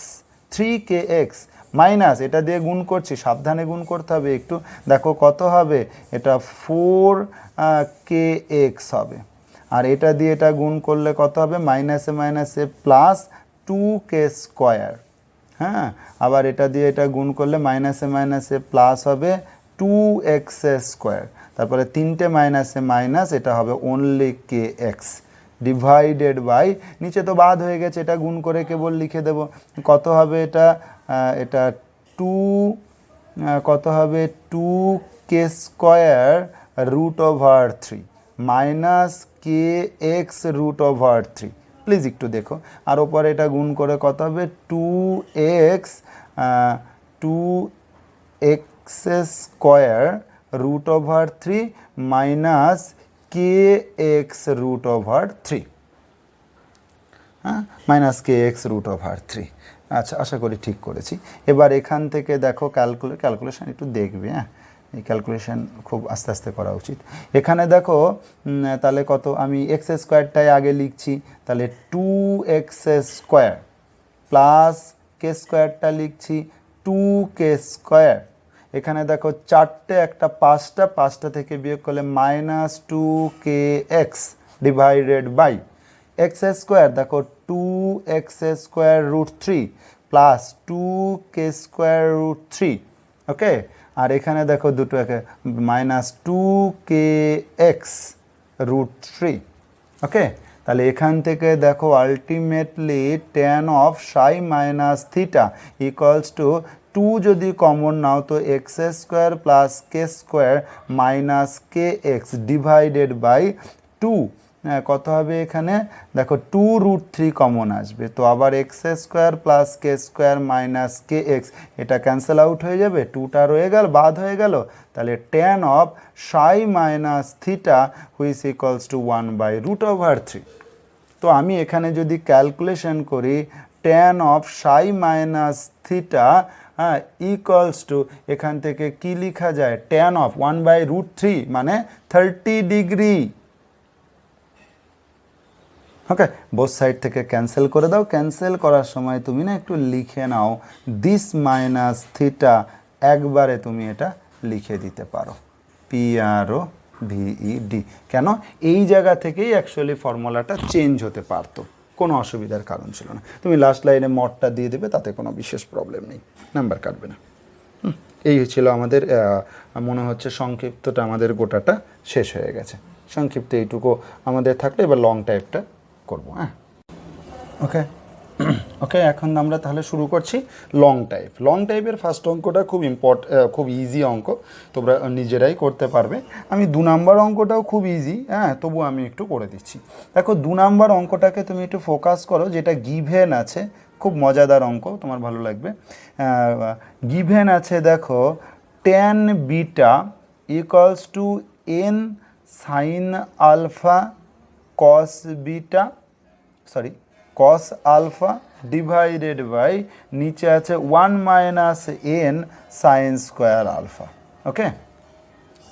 3kx মাইনাস এটা দিয়ে গুণ করছি, সাবধানে গুণ করতে হবে একটু। দেখো কত হবে, এটা 4kx হবে, আর এটা দিয়ে এটা গুণ করলে কত হবে, মাইনাসে মাইনাসে প্লাস 2k স্কোয়ার, হ্যাঁ আবার এটা দিয়ে এটা গুণ করলে মাইনাসে মাইনাসে প্লাস হবে 2x স্কোয়ার, তারপরে 3টে মাইনাসে মাইনাস, এটা হবে অনলি kx ডিভাইডেড বাই, নিচে তো বাদ হয়ে গেছে, এটা গুণ করে কেবল লিখে দেব কত হবে, এটা 2 কত হবে 2k square root over 3 minus kx root over 3। প্লিজ একটু দেখো, আর ওপরে এটা গুণ করে কত হবে 2x square root over 3 minus kx root over 3, হ্যাঁ মাইনাস kx রুট ওভার 3। আচ্ছা আশা করি ঠিক করেছি। এবার এখান থেকে দেখো ক্যালকুলেশন একটু দেখবে, হ্যাঁ এই ক্যালকুলেশন খুব আস্তে আস্তে করা উচিত। এখানে দেখো তাহলে কত, আমি এক্স স্কোয়ারটাই আগে লিখছি, তাহলে 2x স্কোয়ার প্লাস কে স্কোয়ারটা লিখছি 2k স্কোয়ার। এখানে দেখো চারটে একটা পাঁচটা থেকে বিয়োগ করলে minus 2kx divided by x square, দেখো 2x square root 3 plus 2k square root 3, okay. আর এখানে দেখো দুটো একে মাইনাস 2kx রুট 3, ওকে। তাহলে এখান থেকে দেখো ultimately tan of psi minus theta equals to two যদি কমন নাও তো x square plus k square minus k x divided by two. হ্যাঁ, কত হবে এখানে দেখো 2√3 কমন আসবে, তো আবার x square plus k square minus k x এটা ক্যান্সেল আউট হয়ে যাবে, টুটা রয়ে গেল, বাদ হয়ে গেল। তাহলে tan of psi minus theta which equals two 1/√3। তো আমি এখানে যদি ক্যালকুলেশন করি tan of psi minus theta হ্যাঁ ইকুয়ালস টু, এখান থেকে কি লেখা যায়, tan অফ 1/√3 মানে 30 ডিগ্রি। ওকে, বোথ সাইড থেকে ক্যান্সেল করে দাও। ক্যান্সেল করার সময় তুমি না একটু লিখে নাও দিস মাইনাস থিটা, একবারে তুমি এটা লিখে দিতে পারো PROVED। কেন, এই জায়গা থেকেই অ্যাকচুয়ালি ফর্মুলাটা চেঞ্জ হতে পারতো, কোনো অসুবিধার কারণ ছিল না। তুমি লাস্ট লাইনে মডটা দিয়ে দেবে, তাতে কোনো বিশেষ প্রবলেম নেই, নাম্বার কাটবে না। এই ছিল আমাদের, মনে হচ্ছে সংক্ষিপ্তটা আমাদের গোটাটা শেষ হয়ে গেছে। সংক্ষিপ্ত এইটুকু আমাদের থাকলে এবার লং টাইপটা করবো। হ্যাঁ, ওকে ওকে, এখন আমরা তাহলে শুরু করছি লং টাইপ। লং টাইপের ফার্স্ট অঙ্কটা খুব ইজি অঙ্ক, তোমরা নিজেরাই করতে পারবে। আমি 2 নাম্বার অঙ্কটাও খুব ইজি, হ্যাঁ, তবু আমি একটু করে দিচ্ছি। দেখো 2 নাম্বার অঙ্কটাকে তুমি একটু ফোকাস করো, যেটা গিভেন আছে, খুব মজাদার অঙ্ক, তোমার ভালো লাগবে। গিভেন আছে দেখো tan beta equals to n sine alpha cos beta, sorry cos alpha divided by নিচে আছে 1 minus n sine square alpha. Okay,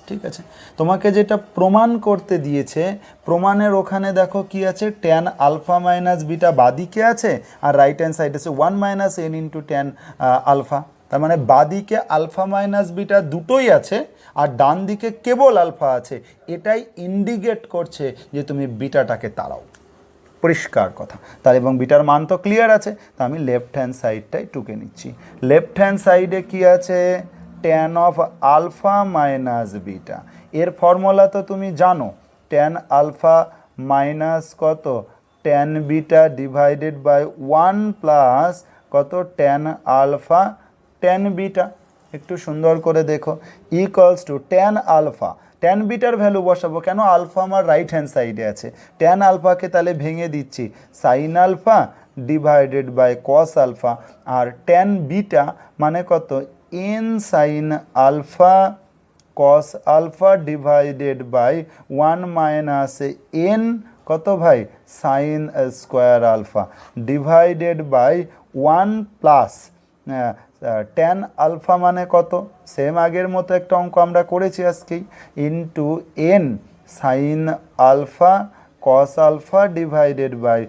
ঠিক আছে। তোমাকে যেটা প্রমাণ করতে দিয়েছে, প্রমাণের ওখানে দেখো কি আছে, tan আলফা মাইনাস বিটা বাদিকে আছে, আর রাইট হ্যান্ড সাইড আছে 1 minus n into tan alpha. তার মানে বাদিকে আলফা মাইনাস বিটা দুটোই আছে, আর ডান দিকে কেবল আলফা আছে। এটাই ইন্ডিকেট করছে যে তুমি বিটাটাকে তাড়াও, পরিষ্কার কথা। তার এবং বিটার মান তো ক্লিয়ার আছে, তা আমি লেফট হ্যান্ড সাইডটাই টুকে নিচ্ছি। লেফট হ্যান্ড সাইডে কি আছে, tan অফ আলফা মাইনাস বিটা। এর ফর্মুলা তো তুমি জানো, tan আলফা মাইনাস কত, tan beta divided by 1 plus কত, tan আলফা tan বিটা। একটু সুন্দর করে দেখো, equals to tan alpha, tan বিটার ভ্যালু বসাবো, কেন, আলফা আমার রাইট হ্যান্ড সাইডে আছে। tan আলফাকে তাহলে ভেঙে দিচ্ছি, sine alpha divided by cos alpha, আর tan বিটা মানে কত, n sine alpha cos alpha divided by 1 minus n কত ভাই, sine square alpha divided by 1 plus tan alpha মানে কত, সেম আগের মতো একটা অঙ্ক আমরা করেছি আজকেই, into n sine alpha cos alpha divided by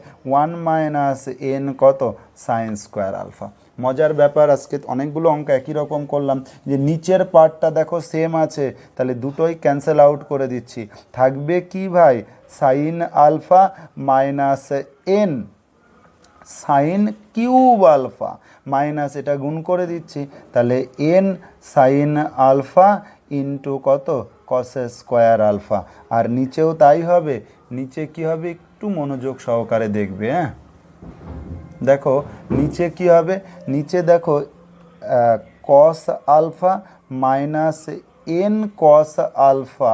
1 minus n কত, সাইন স্কোয়ার আলফা। মজার ব্যাপার, আজকে অনেকগুলো অঙ্ক একই রকম করলাম, যে নিচের পার্টটা দেখো সেম আছে, তাহলে দুটোই ক্যান্সেল আউট করে দিচ্ছি। থাকবে কি ভাই, sine alpha minus n sine cube alpha minus এটা গুণ করে দিচ্ছি, তাহলে n সাইন আলফা ইন্টু কত, কস স্কোয়ার আলফা। আর নিচেও তাই হবে, নিচে কি হবে একটু মনোযোগ সহকারে দেখবে। হ্যাঁ, দেখো নিচে কি হবে, নিচে দেখো cos alpha minus n cos alpha,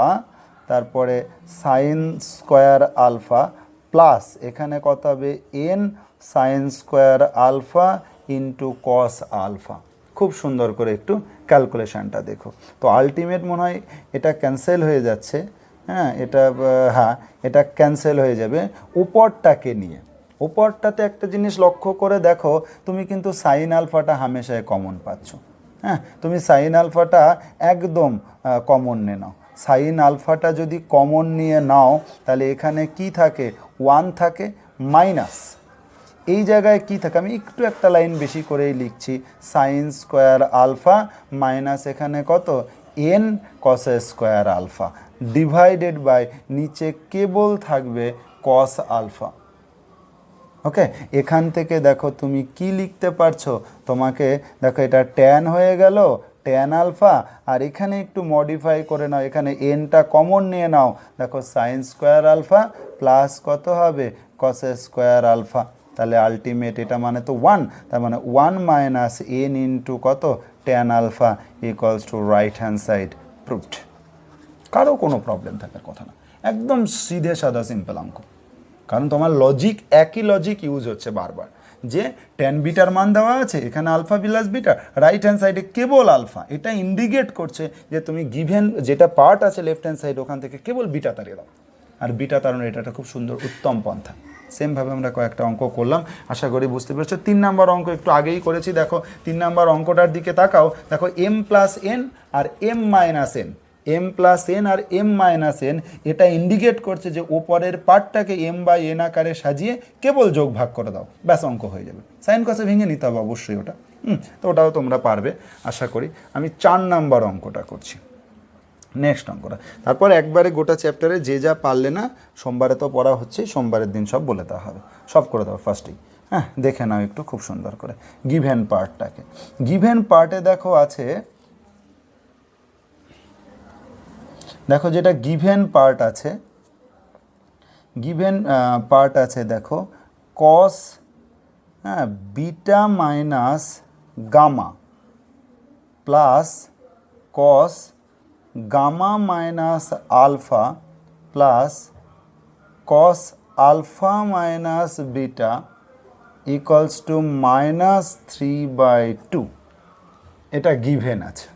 তারপরে সাইন স্কোয়ার আলফা প্লাস এখানে কত হবে, n sine square alpha into cos alpha. খুব সুন্দর করে একটু ক্যালকুলেশানটা দেখো, তো আলটিমেট মনে হয় এটা ক্যান্সেল হয়ে যাচ্ছে। হ্যাঁ, এটা ক্যান্সেল হয়ে যাবে উপরটাকে নিয়ে। উপরটাতে একটা জিনিস লক্ষ্য করে দেখো, তুমি কিন্তু সাইন আলফাটা হামেশায় কমন পাচ্ছ। হ্যাঁ, তুমি সাইন আলফাটা একদম কমন নিয়ে নাও। সাইন আলফাটা যদি কমন নিয়ে নাও, তাহলে এখানে কি থাকে, 1 থাকে, মাইনাস এই জায়গায় কি থাকে, আমি একটু একটা লাইন বেশি করেই লিখছি, সাইন স্কোয়ার আলফা মাইনাস এখানে কত, n cos square alpha divided by নিচে কেবল থাকবে কস আলফা। ওকে, এখান থেকে দেখো তুমি কি লিখতে পারছো, তোমাকে দেখো এটা ট্যান হয়ে গেল, ট্যান আলফা, আর এখানে একটু মডিফাই করে নাও, এখানে এনটা কমন নিয়ে নাও, দেখো সাইন স্কোয়ার আলফা প্লাস কত হবে, কস স্কোয়ার আলফা। তাহলে আলটিমেট এটা মানে তো 1, তার মানে 1 মাইনাস n ইন্টু কত, tan alpha equals to right hand side proved. কারো কোনো প্রবলেম থাকার কথা না, একদম সিধে সাদা সিম্পল অঙ্ক। কারণ তোমার লজিক, একই লজিক ইউজ হচ্ছে বারবার, যে ট্যান বিটার মান দেওয়া আছে, এখানে alpha plus beta, right hand সাইডে কেবল আলফা, এটা ইন্ডিকেট করছে যে তুমি গিভেন যেটা পার্ট আছে লেফট হ্যান্ড সাইড ওখান থেকে কেবল বিটা তাড়িয়ে দাও। আর বিটা তাড়ানোর এটা একটা খুব সুন্দর উত্তম পন্থা। সেমভাবে আমরা কয়েকটা অঙ্ক করলাম, আশা করি বুঝতে পেরেছো। 3 নাম্বার অঙ্ক একটু আগেই করেছি, দেখো 3 নাম্বার অঙ্কটার দিকে তাকাও, দেখো এম প্লাস এন আর m minus n, m plus n আর এম মাইনাস এন, এটা ইন্ডিকেট করছে যে ওপরের পার্টটাকে এম বাই এন আকারে সাজিয়ে কেবল যোগ ভাগ করে দাও, ব্যাস অঙ্ক হয়ে যাবে। সাইন কসে ভেঙে নিতে হবে অবশ্যই ওটা, তো ওটাও তোমরা পারবে আশা করি। আমি 4 নাম্বার অঙ্কটা করছি, নেক্সট অঙ্কটা। তারপর একবারে গোটা চ্যাপ্টারে যে যা পারলে না, সোমবারে তো পড়া হচ্ছে, সোমবারের দিন সব বলে দেওয়া হবে, সব করে দেওয়া ফার্স্টেই। হ্যাঁ, দেখে নাও একটু খুব সুন্দর করে গিভেন পার্টটাকে। গিভেন পার্টে দেখো আছে, দেখো যেটা গিভেন পার্ট আছে, গিভেন পার্ট আছে দেখো cos beta minus gamma plus cos gamma minus alpha plus cos alpha minus beta equals to -3/2। এটা গিভেন আছে,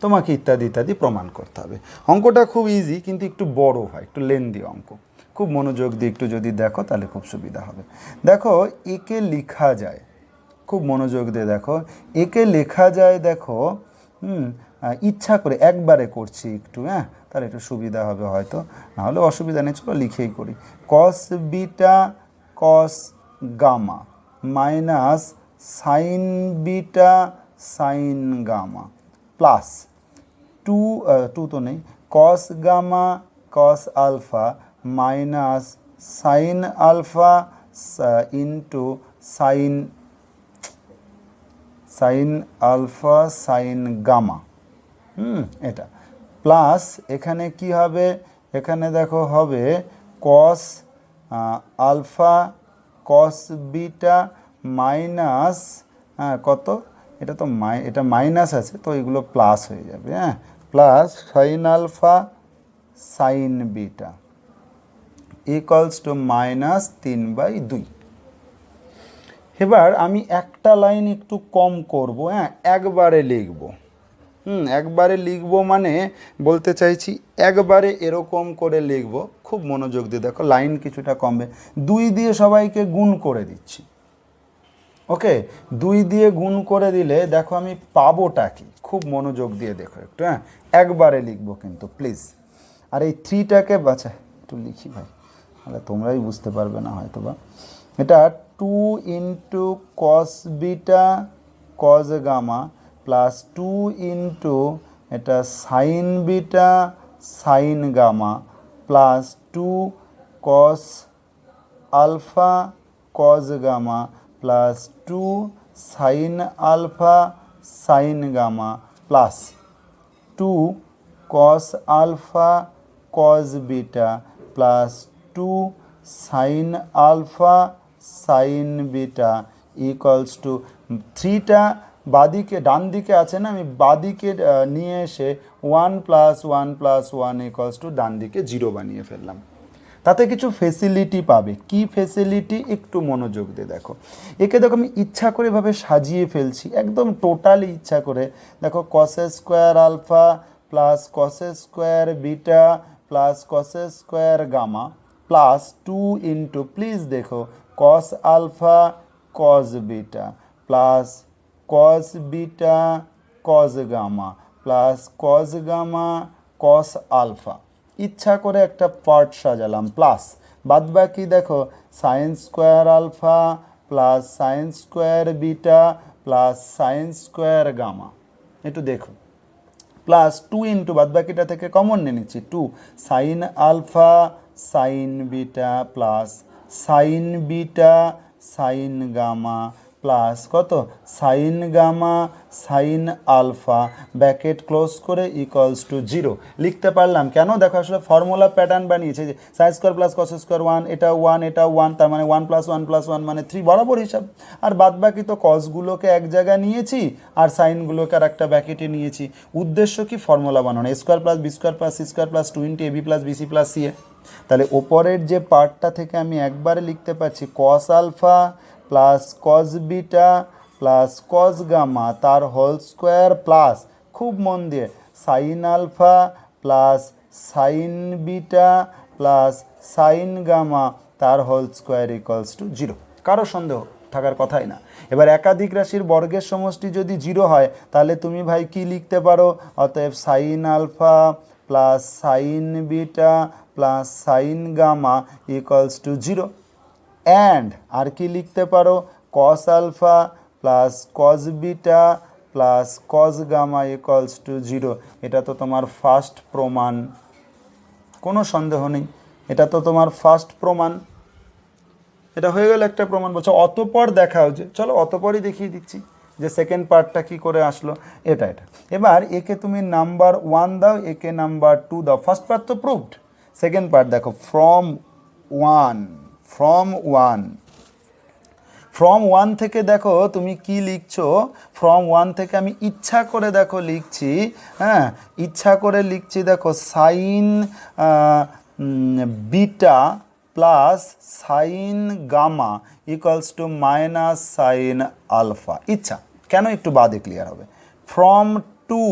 তোমাকে ইত্যাদি ইত্যাদি প্রমাণ করতে হবে। অঙ্কটা খুব ইজি, কিন্তু একটু বড় হয়, একটু লেন্দি অঙ্ক। খুব মনোযোগ দিয়ে একটু যদি দেখো তাহলে খুব সুবিধা হবে। দেখো একে লেখা যায়, খুব মনোযোগ দিয়ে দেখো, একে লেখা যায় দেখো, ইচ্ছা করে একবারে করছি একটু, হ্যাঁ, তাহলে একটু সুবিধা হবে হয়তো, নাহলে অসুবিধা নেই, চলো লিখেই করি। Cos beta cos gamma minus sine beta sine gamma plus two তো নেই, cos gamma cos alpha minus sine alpha into sine alpha sine gamma, এটা প্লাস এখানে কি হবে, এখানে দেখো হবে cos alpha cos beta minus কত, এটা তো এটা মাইনাস আছে তো এগুলো প্লাস হয়ে যাবে, হ্যাঁ, plus sine alpha sine beta equals to -3/2। এবার আমি একটা লাইন একটু কম করব, হ্যাঁ, একবারে লিখব, একবারে লিখব মানে বলতে চাইছি একবারে এরকম করে লিখব। খুব মনোযোগ দিয়ে দেখো, লাইন কিছুটা কমবে। 2 দিয়ে সবাইকে গুণ করে দিচ্ছি, ওকে, 2 দিয়ে গুণ করে দিলে দেখো আমি পাবোটা কি, খুব মনোযোগ দিয়ে দেখো একটু, হ্যাঁ, একবারে লিখবো কিন্তু প্লিজ। আর এই 3টাকে বাছা একটু লিখি ভাই, তাহলে তোমরাই বুঝতে পারবে না হয়তো বা। এটা 2 into cos beta cos gamma plus 2 into এটা sine beta sine gamma plus 2 cos alpha cos gamma plus 2 sine alpha sine gamma plus 2 cos alpha cos beta plus 2 sine alpha sine beta equals to 3টা বাদিকে ডান দিকে আছে না, আমি বাদিকে নিয়ে এসে 1 + 1 + 1 ইকুয়ালস টু ডান দিকে 0 বানিয়ে ফেললাম। তাতে কিছু ফেসিলিটি পাবে, কি ফেসিলিটি একটু মনোযোগ দিয়ে দেখো। একে দেখো আমি ইচ্ছা করে এভাবে সাজিয়ে ফেলছি, একদম টোটালি ইচ্ছা করে। দেখো cos square alpha plus cos square beta plus cos square gamma plus 2 into, please দেখো, cos alpha cos beta plus cos beta cos gamma plus cos gamma cos alpha. ইচ্ছা করে একটা পার্ট সাজালাম, প্লাস বাদবাকি দেখো sine square alpha plus sine square beta plus sine square gamma, একটু দেখো, plus 2 into বাদবাকিটা থেকে কমন নিয়ে নিচ্ছি 2 sine alpha sine beta plus sine beta sine gamma plus কত sine gamma sine alpha bracket close করে equals to 0 লিখতে পারলাম। কেন দেখো আসলে ফর্মুলা প্যাটার্ন বানিয়েছে যে sine square plus cos square 1, এটা 1, এটা 1, তার মানে 1 + 1 + 1 মানে 3 বরাবর হিসাব। আর বাদ বাকি তো কসগুলোকে এক জায়গায় নিয়েছি আর সাইনগুলোকে আর একটা ব্র্যাকেটে নিয়েছি। উদ্দেশ্য কি ফর্মুলা বানানো, a square plus b square plus c square plus 20 ab plus bc plus c a. তাহলে ওপরের যে পার্টটা থেকে আমি একবারে লিখতে পারছি cos alpha plus cos beta plus cos gamma তার হোল স্কোয়ার প্লাস খুব মন দিয়ে sine alpha plus sine beta plus sine gamma তার হোল স্কোয়ার ইকুয়ালস টু 0। কারো সন্দেহ থাকার কথাই না। এবার একাধিক রাশির বর্গের সমষ্টি যদি 0 হয় তাহলে তুমি ভাই কি লিখতে পারো, অতএব sine alpha plus sine beta plus sine gamma equals to 0। And আর কি লিখতে পারো, cos alpha plus cos beta plus cos gamma equals to 0। এটা তো তোমার ফার্স্ট প্রমাণ, কোনো সন্দেহ নেই, এটা তো তোমার ফার্স্ট প্রমাণ। এটা হয়ে গেল একটা প্রমাণ। বলছো অতপর দেখাও, যে চলো অতপরই দেখিয়ে দিচ্ছি যে সেকেন্ড পার্টটা কি করে আসলো। এটা এবার একে তুমি নাম্বার 1 দাও, একে নাম্বার 2 দাও। ফার্স্ট পার্ট তো প্রুভড, সেকেন্ড পার্ট দেখো ফ্রম 1 থেকে দেখো তুমি কি লিখছো। ফ্রম 1 থেকে আমি ইচ্ছা করে দেখো লিখছি, হ্যাঁ ইচ্ছা করে লিখছি, দেখো sine beta plus sine gamma equals to minus sine alpha. ইচ্ছা কেন, একটু বাদে ক্লিয়ার হবে। ফ্রম 2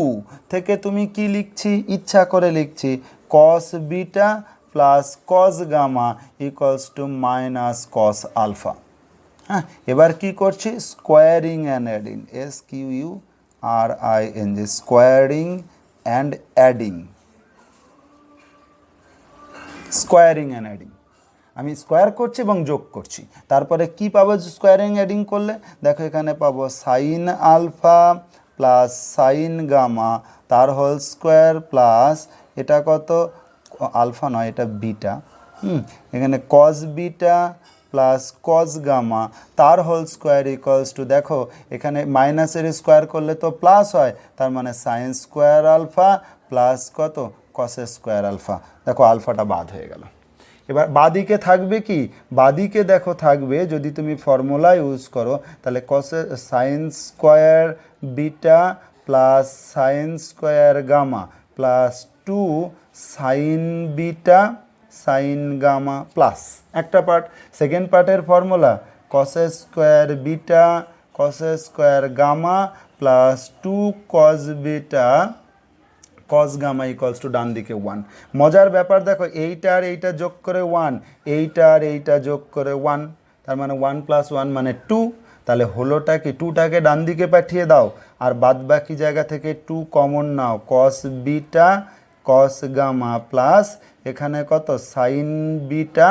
থেকে তুমি কি লিখছি, ইচ্ছা করে লিখছি cos beta plus cos gamma equals to minus cos alpha. হ্যাঁ এবার কি করছি, squaring and adding, SQURING, squaring and adding, squaring and adding. আমি স্কোয়ার করছি এবং যোগ করছি। তারপরে কি পাবো স্কোয়ারিং অ্যাডিং করলে, দেখো এখানে পাবো sine alpha plus sine gamma তার হোল স্কোয়ার প্লাস এটা কত আলফা নয় এটা বিটা, এখানে cos beta plus cos gamma তার হোল স্কোয়ার ইকুয়ালস টু, দেখো এখানে মাইনাসের স্কোয়ার করলে তো প্লাস হয়, তার মানে সাইন স্কোয়ার আলফা প্লাস কত কসের স্কোয়ার আলফা। দেখো আলফাটা বাদ হয়ে গেল। এবার বাদিকে থাকবে কি, বাদিকে দেখো থাকবে যদি তুমি ফর্মুলা ইউজ করো তাহলে কসের sine square beta plus sine square gamma plus 2 sine beta sine gamma plus একটা পার্ট। সেকেন্ড পার্টের ফর্মুলা কসের স্কোয়ার বিটা কসের square gamma plus 2 cos beta cos gamma equals to ডান দিকে 1। মজার ব্যাপার দেখো এইটা আর এইটা যোগ করে 1, এইটা আর এইটা যোগ করে 1, তার মানে 1 + 1 মানে 2। তাহলে হলোটা কি, 2টাকে ডান দিকে পাঠিয়ে দাও আর বাদ বাকি জায়গা থেকে 2 কমন নাও, cos beta cos gamma plus এখানে কত সাইন বিটা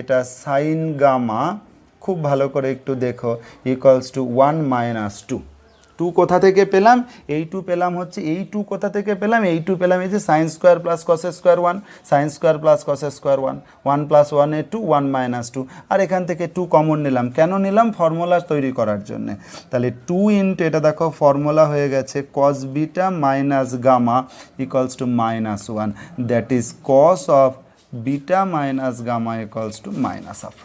এটা সাইন গামা, খুব ভালো করে একটু দেখো, ইকুয়ালস টু 1 - 2। 2 কোথা থেকে পেলাম, এই 2 পেলাম হচ্ছে, এই 2 কোথা থেকে পেলাম, এই 2 পেলাম এই যে সাইন স্কোয়ার প্লাস কসের স্কোয়ার 1, সাইন স্কোয়ার প্লাস কসের স্কোয়ার 1, 1 + 1 2, 1 - 2। আর এখান থেকে 2 কমন নিলাম, কেন নিলাম, ফর্মুলা তৈরি করার জন্য। তাহলে 2 ইন্টু এটা দেখো ফর্মুলা হয়ে গেছে cos beta minus gamma equals to -1, that is cos of beta minus gamma equals to -1।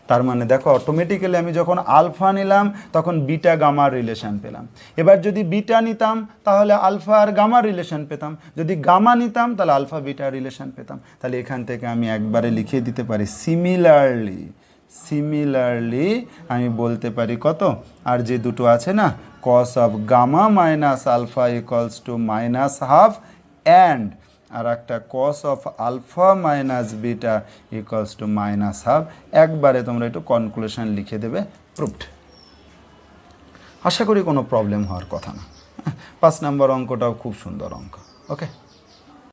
তার মানে দেখো অটোমেটিক্যালি আমি যখন আলফা নিলাম তখন বিটা গামার রিলেশন পেলাম। এবার যদি বিটা নিতাম তাহলে আলফা আর গামার রিলেশন পেতাম, যদি গামা নিতাম তাহলে আলফা বিটার রিলেশন পেতাম। তাহলে এখান থেকে আমি একবারে লিখিয়ে দিতে পারি সিমিলারলি আমি বলতে পারি কত, আর যে দুটো আছে না cos of gamma minus alpha equals to -1/2 and আর একটা cos of alpha minus beta equals to -1/2। একবারে তোমরা একটু কনক্লুশন লিখে দেবে, প্রুভড। আশা করি কোনো প্রবলেম হওয়ার কথা না। 5 নম্বর অঙ্কটাও খুব সুন্দর অঙ্ক। ওকে।